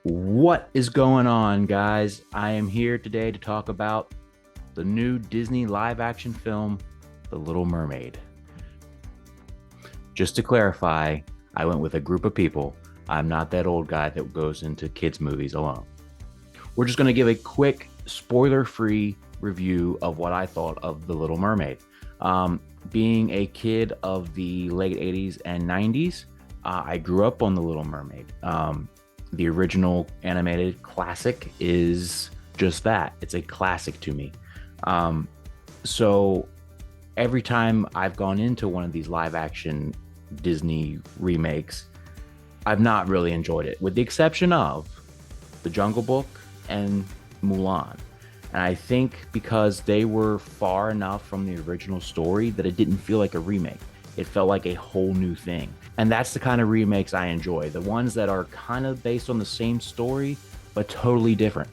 What is going on, guys? I am here today to talk about the new Disney live action film, The Little Mermaid. Just to clarify, I went with a group of people. I'm not that old guy that goes into kids' movies alone. We're just going to give a quick, spoiler free review of what I thought of The Little Mermaid. Being a kid of the late 80s and 90s, I grew up on The Little Mermaid. The original animated classic is just that. It's a classic to me. Um, so every time I've gone into one of these live action Disney remakes, I've not really enjoyed it, with the exception of The Jungle Book and Mulan. And I think because they were far enough from the original story that it didn't feel like a remake. It felt like a whole new thing. And that's the kind of remakes I enjoy. The ones that are kind of based on the same story, but totally different.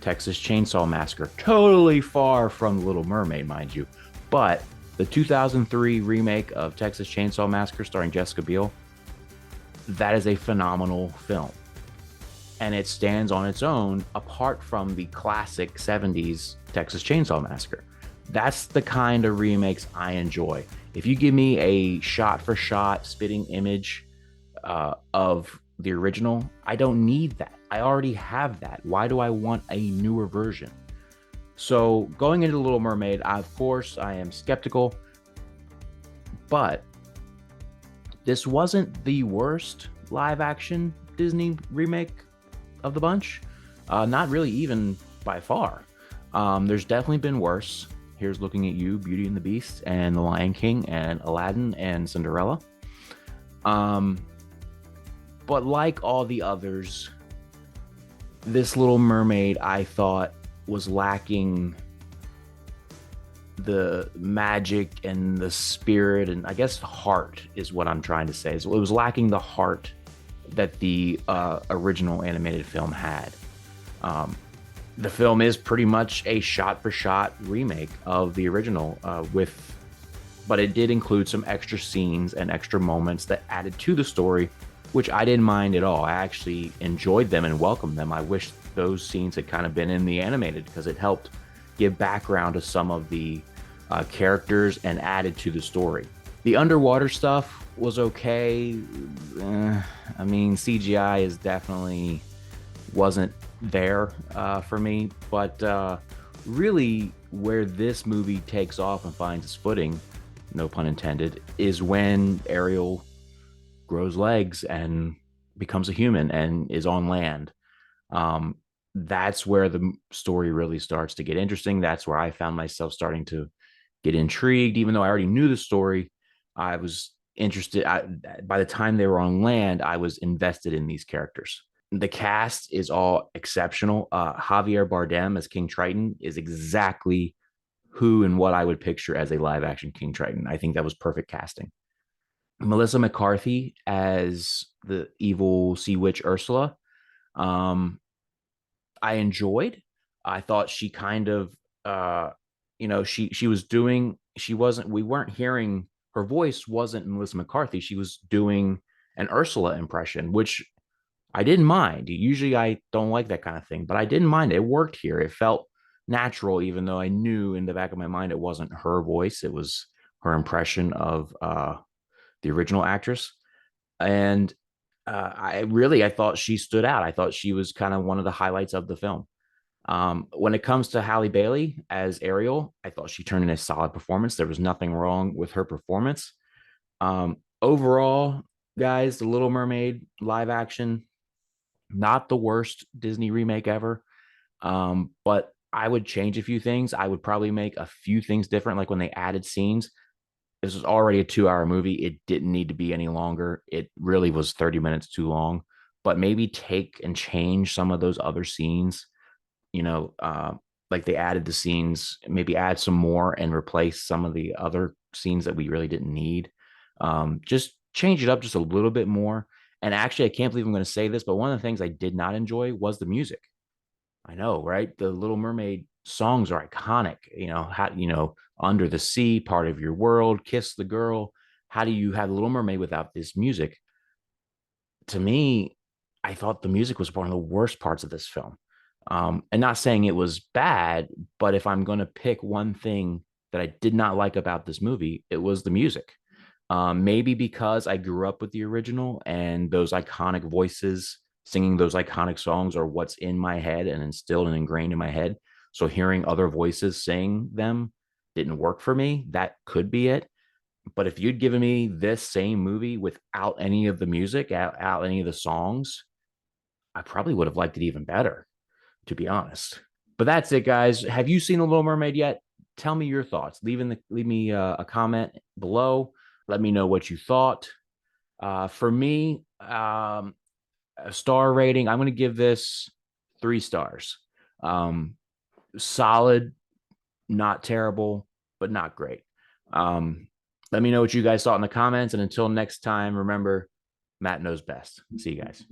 Texas Chainsaw Massacre, totally far from Little Mermaid, mind you. But the 2003 remake of Texas Chainsaw Massacre starring Jessica Biel, that is a phenomenal film. And it stands on its own apart from the classic 70s Texas Chainsaw Massacre. That's the kind of remakes I enjoy. If you give me a shot for shot spitting image of the original, I don't need that. I already have that. Why do I want a newer version? So going into Little Mermaid, of course, I am skeptical, but this wasn't the worst live action Disney remake of the bunch. Not really, even by far. There's definitely been worse. Here's looking at you, Beauty and the Beast, and The Lion King, and Aladdin, and Cinderella. Um, but like all the others, this Little Mermaid, I thought, was lacking the magic and the spirit, and I guess heart is what I'm trying to say. So it was lacking the heart that the original animated film had. Um, the film is pretty much a shot-for-shot remake of the original, but it did include some extra scenes and extra moments that added to the story, which I didn't mind at all. I actually enjoyed them and welcomed them. I wish those scenes had kind of been in the animated because it helped give background to some of the characters and added to the story. The underwater stuff was okay. I mean, CGI is definitely wasn't there for me, but really where this movie takes off and finds its footing, no pun intended, is when Ariel grows legs and becomes a human and is on land. Um, that's where the story really starts to get interesting. That's where I found myself starting to get intrigued, even though I already knew the story. I was interested. By the time they were on land, I was invested in these characters. The cast is all exceptional. Javier Bardem as King Triton is exactly who and what I would picture as a live action King Triton. I think that was perfect casting. Melissa McCarthy as the evil sea witch Ursula. Um, I enjoyed. I thought she kind of, uh, she was doing. She wasn't. We weren't hearing her voice. Wasn't Melissa McCarthy. She was doing an Ursula impression, which I didn't mind. Usually, I don't like that kind of thing, but I didn't mind. It worked here. It felt natural, even though I knew in the back of my mind it wasn't her voice. It was her impression of the original actress. And I thought she stood out. I thought she was kind of one of the highlights of the film. When it comes to Halle Bailey as Ariel, I thought she turned in a solid performance. There was nothing wrong with her performance. Overall, guys, The Little Mermaid live action, not the worst Disney remake ever. But I would change a few things. I would probably make a few things different, like when they added scenes. This was already a 2 hour movie. It didn't need to be any longer. It really was 30 minutes too long. But maybe take and change some of those other scenes, you know, like they added the scenes, maybe add some more and replace some of the other scenes that we really didn't need. Just change it up just a little bit more. And actually, I can't believe I'm going to say this, but one of the things I did not enjoy was the music. I know, right? The Little Mermaid songs are iconic. Under the Sea, Part of Your World, Kiss the Girl. How do you have Little Mermaid without this music? To me, I thought the music was one of the worst parts of this film. And not saying it was bad, but if I'm going to pick one thing that I did not like about this movie, it was the music. Maybe because I grew up with the original and those iconic voices singing those iconic songs are what's in my head and instilled and ingrained in my head. So hearing other voices sing them didn't work for me. That could be it. But if you'd given me this same movie without any of the music, out any of the songs, I probably would have liked it even better, to be honest. But that's it, guys. Have you seen The Little Mermaid yet? Tell me your thoughts. Leave me a comment below. Let me know what you thought. For me, a star rating, I'm going to give this 3 stars. Um, Solid, not terrible, but not great. Um, Let me know what you guys thought in the comments. And until next time, remember, Matt knows best. See you guys.